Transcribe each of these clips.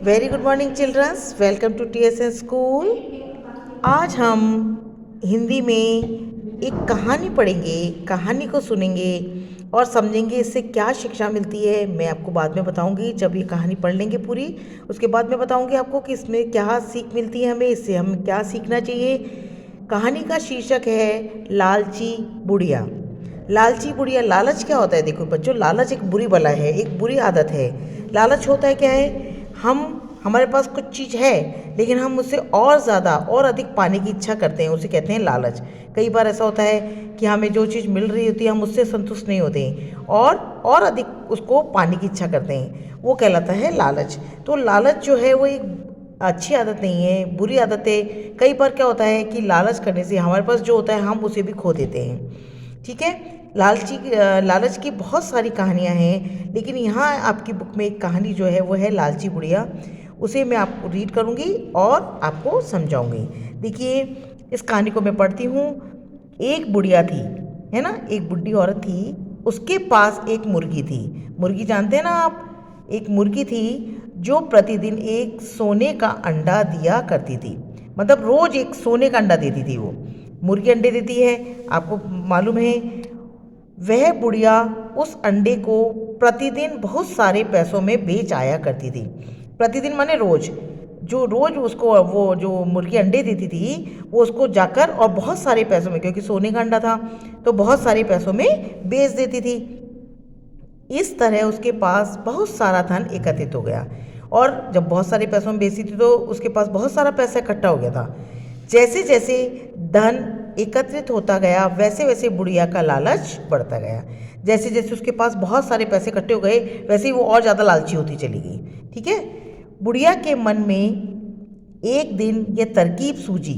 Very good morning childrens, welcome to TSN school. आज हम हिंदी में एक कहानी पढ़ेंगे, कहानी को सुनेंगे और समझेंगे इससे क्या शिक्षा मिलती है। मैं आपको बाद में बताऊंगी, जब ये कहानी पढ़ लेंगे पूरी उसके बाद मैं बताऊंगी आपको कि इसमें क्या सीख मिलती है, हमें इससे हम क्या सीखना चाहिए। कहानी का शीर्षक है लालची बुढ़िया। लालची बुढ़िया। लालच क्या होता है? देखो बच्चों, लालच एक बुरी बला है, एक बुरी आदत है। लालच होता है क्या है, हमारे पास कुछ चीज़ है लेकिन हम उससे और ज़्यादा और अधिक पाने की इच्छा करते हैं, उसे कहते हैं लालच। कई बार ऐसा होता है कि हमें जो चीज़ मिल रही होती है हम उससे संतुष्ट नहीं होते और अधिक उसको पाने की इच्छा करते हैं, वो कहलाता है लालच। तो लालच जो है वो एक अच्छी आदत नहीं है, बुरी आदत है। कई बार क्या होता है कि लालच करने से हमारे पास जो होता है हम उसे भी खो देते हैं। ठीक है, लालच की बहुत सारी कहानियाँ हैं, लेकिन यहाँ आपकी बुक में एक कहानी जो है वो है लालची बुढ़िया। उसे मैं आपको रीड करूँगी और आपको समझाऊँगी। देखिए, इस कहानी को मैं पढ़ती हूँ। एक बुढ़िया थी, है ना, एक बुढ़ी औरत थी, उसके पास एक मुर्गी थी। मुर्गी जानते हैं ना आप? एक मुर्गी थी जो प्रतिदिन एक सोने का अंडा दिया करती थी। मतलब रोज एक सोने का अंडा देती थी। वो मुर्गी अंडे देती है, आपको मालूम है। वह बुढ़िया उस अंडे को प्रतिदिन बहुत सारे पैसों में बेच आया करती थी। प्रतिदिन माने रोज, जो रोज उसको वो जो मुर्गी अंडे देती थी वो उसको जाकर और बहुत सारे पैसों में, क्योंकि सोने का अंडा था तो बहुत सारे पैसों में बेच देती थी। इस तरह उसके पास बहुत सारा धन एकत्रित हो गया और जब बहुत सारे पैसों में बेची थी तो उसके पास बहुत सारा पैसा इकट्ठा हो गया था। जैसे जैसे धन एकत्रित होता गया वैसे वैसे बुढ़िया का लालच बढ़ता गया। जैसे जैसे उसके पास बहुत सारे पैसे इकट्ठे हो गए वैसे ही वो और ज़्यादा लालची होती चली गई। ठीक है, बुढ़िया के मन में एक दिन ये तरकीब सूझी।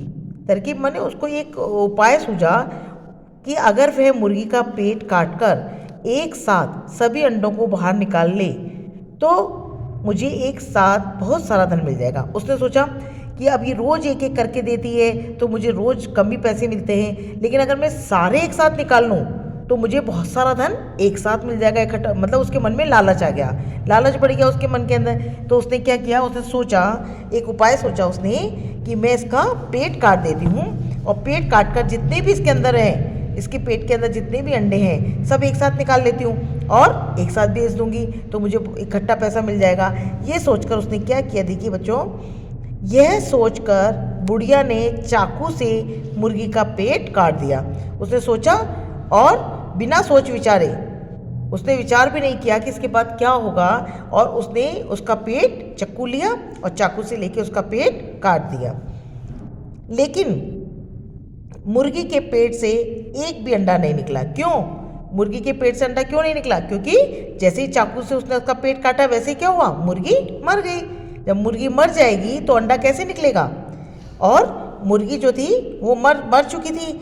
तरकीब माने उसको एक उपाय सूझा कि अगर वह मुर्गी का पेट काटकर एक साथ सभी अंडों को बाहर निकाल ले तो मुझे एक साथ बहुत सारा धन मिल जाएगा। उसने सोचा कि अब ये रोज़ एक एक करके देती है तो मुझे रोज़ कम ही पैसे मिलते हैं, लेकिन अगर मैं सारे एक साथ निकाल लूँ तो मुझे बहुत सारा धन एक साथ मिल जाएगा इकट्ठा। मतलब उसके मन में लालच आ गया, लालच बढ़ गया उसके मन के अंदर। तो उसने क्या किया, उसने सोचा, एक उपाय सोचा उसने कि मैं इसका पेट काट देती हूँ और पेट काट कर जितने भी इसके अंदर हैं, इसके पेट के अंदर जितने भी अंडे हैं सब एक साथ निकाल लेती हूँ और एक साथ बेच दूंगी तो मुझे इकट्ठा पैसा मिल जाएगा। ये सोचकर उसने क्या किया, देखिए बच्चों, यह सोचकर बुढ़िया ने चाकू से मुर्गी का पेट काट दिया। उसने सोचा और बिना सोच विचारे, उसने विचार भी नहीं किया कि इसके बाद क्या होगा, और उसने उसका पेट चाकू लिया और चाकू से लेके उसका पेट काट दिया। लेकिन मुर्गी के पेट से एक भी अंडा नहीं निकला। क्यों? मुर्गी के पेट से अंडा क्यों नहीं निकला? क्योंकि जैसे ही चाकू से उसने उसका पेट काटा वैसे ही क्या हुआ, मुर्गी मर गई। जब मुर्गी मर जाएगी तो अंडा कैसे निकलेगा? और मुर्गी जो थी वो मर चुकी थी।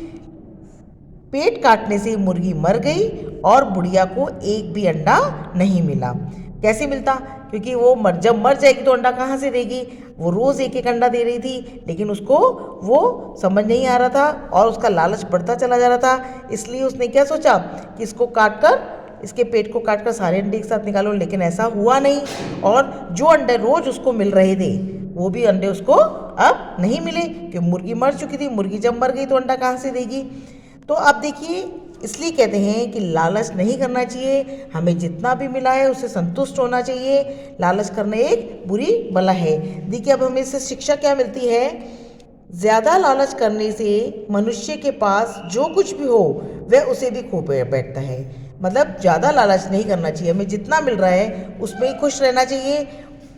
पेट काटने से मुर्गी मर गई और बुढ़िया को एक भी अंडा नहीं मिला। कैसे मिलता? क्योंकि वो जब मर जाएगी तो अंडा कहाँ से देगी? वो रोज़ एक एक अंडा दे रही थी, लेकिन उसको वो समझ नहीं आ रहा था और उसका लालच बढ़ता चला जा रहा था। इसलिए उसने क्या सोचा कि इसके पेट को काट कर सारे अंडे एक साथ निकालो, लेकिन ऐसा हुआ नहीं। और जो अंडे रोज उसको मिल रहे थे वो भी अंडे उसको अब नहीं मिले, क्योंकि मुर्गी मर चुकी थी। मुर्गी जब मर गई तो अंडा कहाँ से देगी? तो अब देखिए, इसलिए कहते हैं कि लालच नहीं करना चाहिए, हमें जितना भी मिला है उससे संतुष्ट होना चाहिए। लालच करना एक बुरी बला है। देखिए, अब हमें इससे शिक्षा क्या मिलती है? ज़्यादा लालच करने से मनुष्य के पास जो कुछ भी हो वह उसे भी खो बैठता है। मतलब ज़्यादा लालच नहीं करना चाहिए, हमें जितना मिल रहा है उसमें ही खुश रहना चाहिए।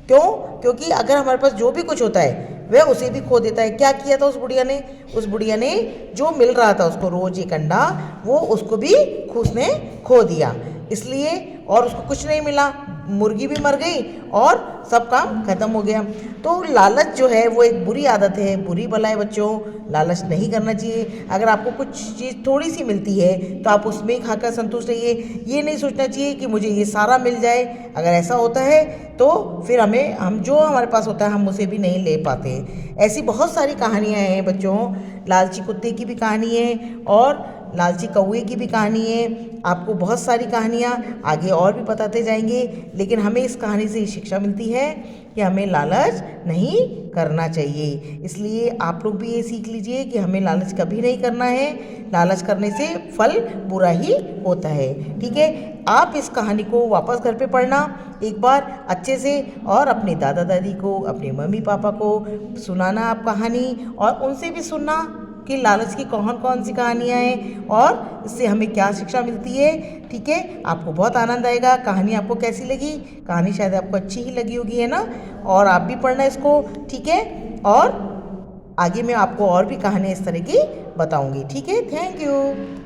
क्यों? क्योंकि अगर हमारे पास जो भी कुछ होता है वह उसे भी खो देता है। क्या किया था उस बुढ़िया ने? उस बुढ़िया ने जो मिल रहा था उसको रोज एक अंडा, वो उसको भी उसने खो दिया। इसलिए, और उसको कुछ नहीं मिला, मुर्गी भी मर गई और सब काम खत्म हो गया। तो लालच जो है वो एक बुरी आदत है, बुरी बला है बच्चों। लालच नहीं करना चाहिए। अगर आपको कुछ चीज़ थोड़ी सी मिलती है तो आप उसमें ही खाकर संतुष्ट रहिए। ये नहीं सोचना चाहिए कि मुझे ये सारा मिल जाए। अगर ऐसा होता है तो फिर हम जो हमारे पास होता है हम उसे भी नहीं ले पाते हैं। ऐसी बहुत सारी कहानियाँ हैं बच्चों। लालची कुत्ते की भी कहानी है और लालची कौवे की भी कहानी है। आपको बहुत सारी कहानियाँ आगे और भी बताते जाएंगे, लेकिन हमें इस कहानी से ये शिक्षा मिलती है कि हमें लालच नहीं करना चाहिए। इसलिए आप लोग भी ये सीख लीजिए कि हमें लालच कभी नहीं करना है। लालच करने से फल बुरा ही होता है। ठीक है, आप इस कहानी को वापस घर पे पढ़ना एक बार अच्छे से, और अपने दादा दादी को, अपने मम्मी पापा को सुनाना आप कहानी, और उनसे भी सुनना कि लालच की कौन कौन सी कहानियाँ हैं और इससे हमें क्या शिक्षा मिलती है। ठीक है, आपको बहुत आनंद आएगा। कहानी आपको कैसी लगी? कहानी शायद आपको अच्छी ही लगी होगी, है ना? और आप भी पढ़ना इसको। ठीक है, और आगे मैं आपको और भी कहानियाँ इस तरह की बताऊँगी। ठीक है, थैंक यू।